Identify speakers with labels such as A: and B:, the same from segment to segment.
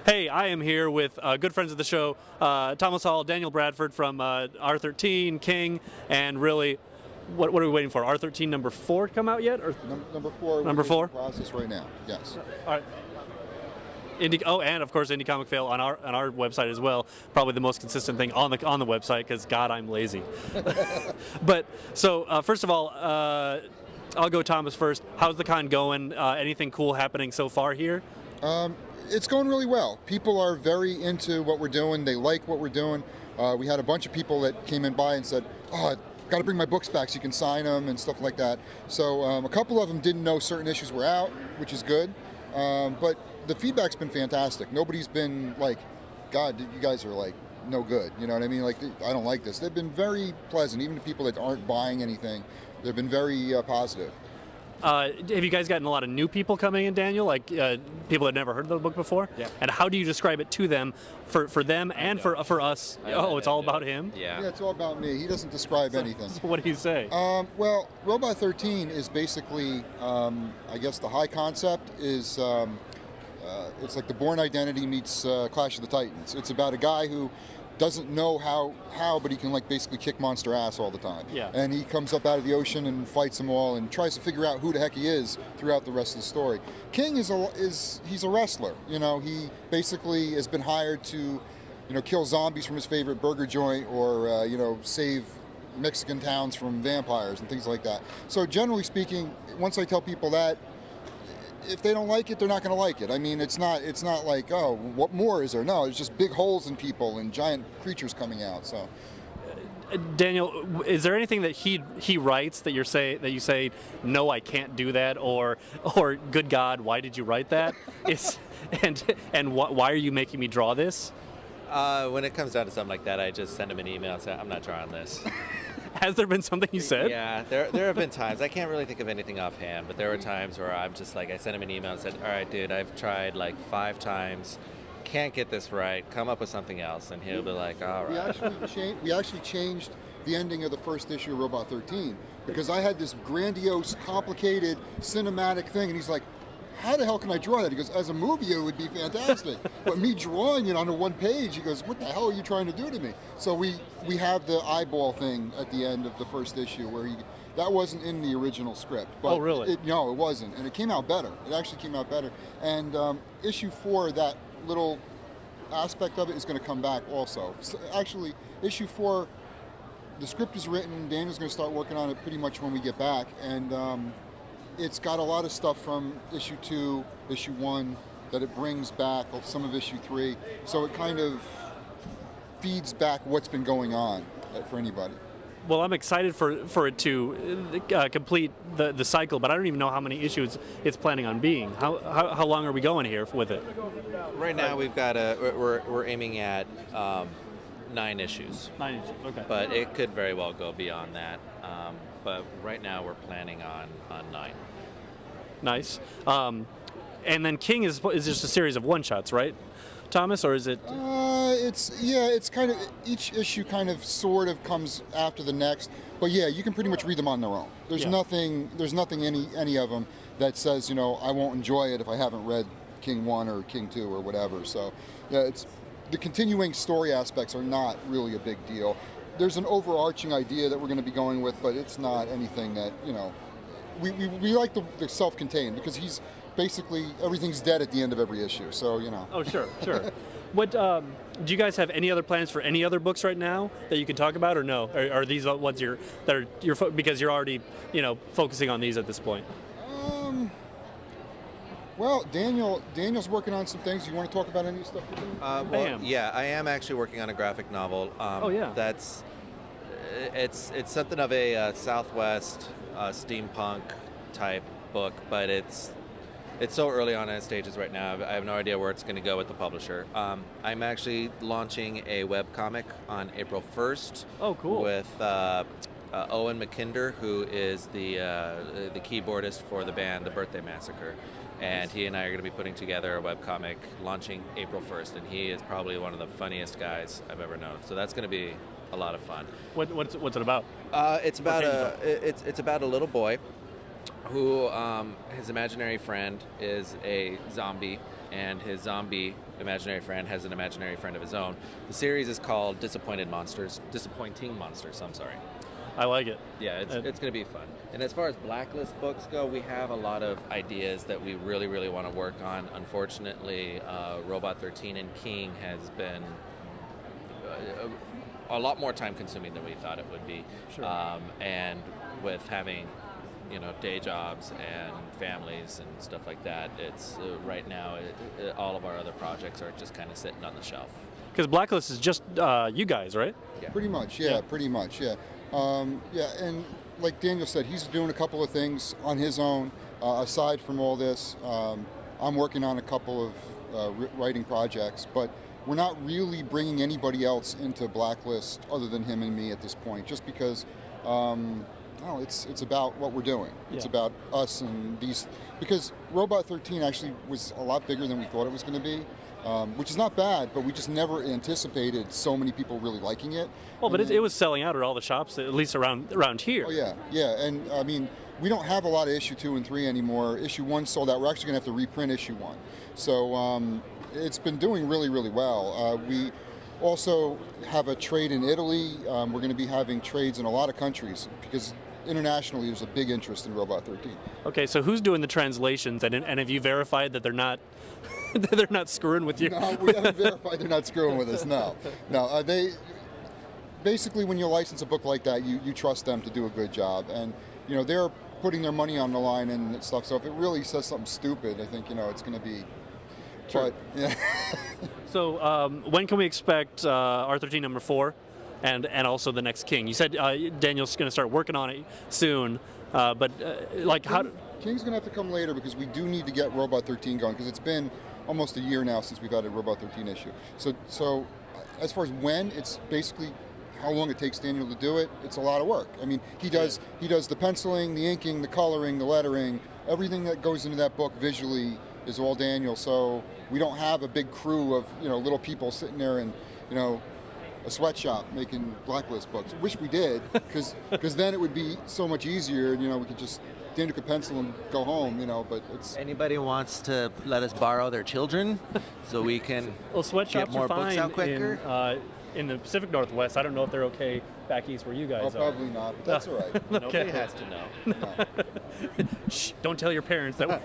A: Hey, I am here with good friends of the show, Thomas Hall, Daniel Bradford from R13, King, and really, what are we waiting for? R13 number 4 to come out yet? Or
B: Number 4.
A: Number 4?
B: Process right now. Yes.
A: All right. And of course, Indie Comic Fail on our website as well. Probably the most consistent thing on the website because God, I'm lazy. But so first of all, I'll go Thomas first. How's the con going? Anything cool happening so far here?
B: It's going really well. People are very into what we're doing. They like what we're doing. We had a bunch of people that came in by and said, "Oh, got to bring my books back so you can sign them," and stuff like that. So a couple of them didn't know certain issues were out, which is good. But the feedback's been fantastic. Nobody's been like, "God, you guys are like no good." You know what I mean? Like, I don't like this. They've been very pleasant. Even the people that aren't buying anything, they've been very positive.
A: Have you guys gotten a lot of new people coming in, Daniel? Like people that never heard of the book before?
C: Yeah.
A: And how do you describe it to them, for them and for us? Oh, it's all about him?
C: Yeah.
B: Yeah, it's all about me. He doesn't describe anything.
A: So what do you say?
B: Well, Robot 13 is basically, I guess the high concept is, it's like the Bourne Identity meets Clash of the Titans. It's about a guy who doesn't know how, but he can like basically kick monster ass all the time.
A: Yeah.
B: And he comes up out of the ocean and fights them all and tries to figure out who the heck he is throughout the rest of the story. King he's a wrestler. You know, he basically has been hired to, you know, kill zombies from his favorite burger joint or you know, save Mexican towns from vampires and things like that. So generally speaking, once I tell people that, if they don't like it, they're not going to like it. I mean, it's not like, oh, what more is there? No, it's just big holes in people and giant creatures coming out. So,
A: Daniel, is there anything that he writes that you say no, I can't do that, or good God, why did you write that? and why are you making me draw this?
C: When it comes down to something like that, I just send him an email and say, "I'm not drawing this."
A: Has there been something you said?
C: Yeah, there have been times. I can't really think of anything offhand, but there were times where I'm just like, I sent him an email and said, "All right, dude, I've tried like 5 times, can't get this right. Come up with something else," and he'll be like, "All right."
B: We actually changed the ending of the first issue of Robot 13 because I had this grandiose, complicated, cinematic thing, and he's like, "How the hell can I draw that?" He goes, "As a movie, it would be fantastic. But me drawing it on a one page," he goes, "What the hell are you trying to do to me?" So we have the eyeball thing at the end of the first issue where that wasn't in the original script. But
A: oh, really?
B: No, it wasn't. And it came out better. It actually came out better. And issue 4, that little aspect of it is going to come back also. So actually, issue 4, the script is written. Daniel's going to start working on it pretty much when we get back. And it's got a lot of stuff from issue 2, issue 1 that it brings back, some of issue 3. So it kind of feeds back what's been going on for anybody.
A: Well, I'm excited for it to complete the cycle, but I don't even know how many issues it's planning on being. How long are we going here with it?
C: Right now, we're aiming at 9 issues.
A: 9 issues, okay.
C: But it could very well go beyond that. But right now we're planning on 9.
A: Nice. And then King is just a series of one-shots, right, Thomas, or is it?
B: It's kind of, each issue kind of sort of comes after the next. But yeah, you can pretty much read them on their own. There's nothing any of them that says, you know, I won't enjoy it if I haven't read King 1 or King 2 or whatever. So yeah, the continuing story aspects are not really a big deal. There's an overarching idea that we're going to be going with, but it's not anything that, you know, we like the self-contained because he's basically, everything's dead at the end of every issue, so, you know.
A: Oh, sure. What, do you guys have any other plans for any other books right now that you can talk about, or no? Are these the ones because you're already, you know, focusing on these at this point?
B: Well, Daniel's working on some things. You want to talk about any stuff you're doing?
C: Well, yeah, I am actually working on a graphic novel.
A: Oh, yeah.
C: It's something of a Southwest steampunk type book, but it's so early on in its stages right now. I have no idea where it's going to go with the publisher. I'm actually launching a webcomic on April 1st.
A: Oh, cool.
C: With Owen McKinder, who is the keyboardist for the band The Birthday Massacre. And he and I are going to be putting together a webcomic launching April 1st, and he is probably one of the funniest guys I've ever known. So that's going to be a lot of fun.
A: What's it about?
C: It's about a little boy who his imaginary friend is a zombie, and his zombie imaginary friend has an imaginary friend of his own. The series is called Disappointing Monsters, I'm sorry.
A: I like it.
C: Yeah, it's going to be fun. And as far as Blacklist books go, we have a lot of ideas that we really, really want to work on. Unfortunately, Robot 13 and King has been a lot more time consuming than we thought it would be.
A: Sure.
C: And with having, day jobs and families and stuff like that, it's right now all of our other projects are just kind of sitting on the shelf.
A: Because Blacklist is just you guys, right?
C: Yeah.
B: Pretty much, yeah. And like Daniel said, he's doing a couple of things on his own. Aside from all this, I'm working on a couple of writing projects, but we're not really bringing anybody else into Blacklist other than him and me at this point, just because it's about what we're doing. It's about us and these, because Robot 13 actually was a lot bigger than we thought it was going to be. Which is not bad, but we just never anticipated so many people really liking it.
A: Well, but it was selling out at all the shops, at least around here.
B: Oh yeah, and I mean, we don't have a lot of issue 2 and 3 anymore. Issue 1 sold out. We're actually going to have to reprint issue 1. So it's been doing really, really well. We also have a trade in Italy. We're going to be having trades in a lot of countries because internationally there's a big interest in Robot 13.
A: Okay, so who's doing the translations, and have you verified that they're not they're not screwing with you?
B: No, we haven't verified they're not screwing with us. No. They basically, when you license a book like that, you trust them to do a good job, and they're putting their money on the line and stuff. So if it really says something stupid, I think it's going to be.
A: Sure.
B: But yeah.
A: So when can we expect R13 number 4, and also the next King? You said Daniel's going to start working on it soon, but how?
B: King's going to have to come later because we do need to get Robot 13 going because it's been almost a year now since we've had a Robot 13 issue. So as far as when, it's basically how long it takes Daniel to do it. It's a lot of work. I mean, he does the penciling, the inking, the coloring, the lettering, everything that goes into that book visually is all Daniel. So we don't have a big crew of little people sitting there in a sweatshop making Blacklist books. Wish we did, because then it would be so much easier. We could just Daniel could pencil and go home. But it's
D: anybody wants to let us borrow their children so we can
A: sweatshops
D: get more
A: are fine
D: books out quicker.
A: In the Pacific Northwest. I don't know if they're okay back east where you guys are.
B: Probably not, but that's all right.
C: Nobody has to know.
B: No.
A: Shh, don't tell your parents that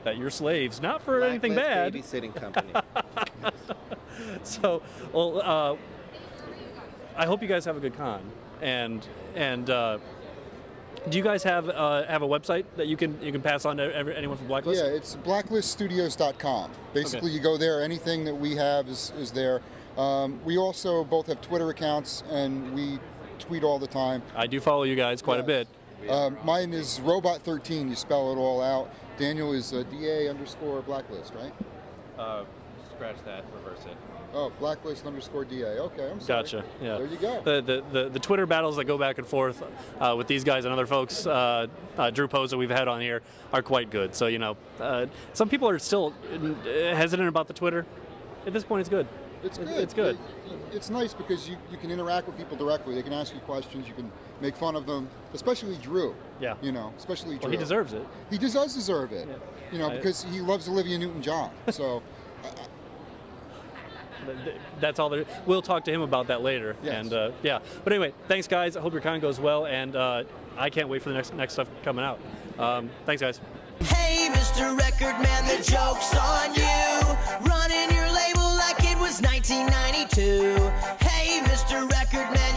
A: that you're slaves, not for anything bad.
C: Babysitting company.
A: So, I hope you guys have a good con, and do you guys have a website that you can pass on to anyone from Blacklist?
B: Yeah, it's blackliststudios.com. Basically,
A: Okay.
B: you go there. Anything that we have is there. We also both have Twitter accounts, and we tweet all the time.
A: I do follow you guys quite a bit.
B: Mine is Robot13. You spell it all out. Daniel is DA_Blacklist, right?
C: Scratch that, reverse it.
B: Oh, Blacklist_DA. Okay, I'm sorry.
A: Gotcha. Yeah.
B: There you go.
A: The Twitter battles that go back and forth with these guys and other folks, Drew Poza we've had on here, are quite good. So some people are still hesitant about the Twitter. At this point, it's good.
B: It's good.
A: It's good.
B: It's nice because you can interact with people directly. They can ask you questions. You can make fun of them, especially Drew.
A: Yeah.
B: Especially Drew.
A: Well, he deserves it.
B: He does deserve it.
A: Yeah.
B: Because he loves Olivia Newton-John. So.
A: That's all there. We'll talk to him about that later.
B: Yes.
A: And but anyway, thanks guys. I hope your con goes well, and I can't wait for the next stuff coming out. Thanks guys.
E: Hey, Mr. Record Man, the joke's on you. Running your label like it was 1992. Hey, Mr. Record Man.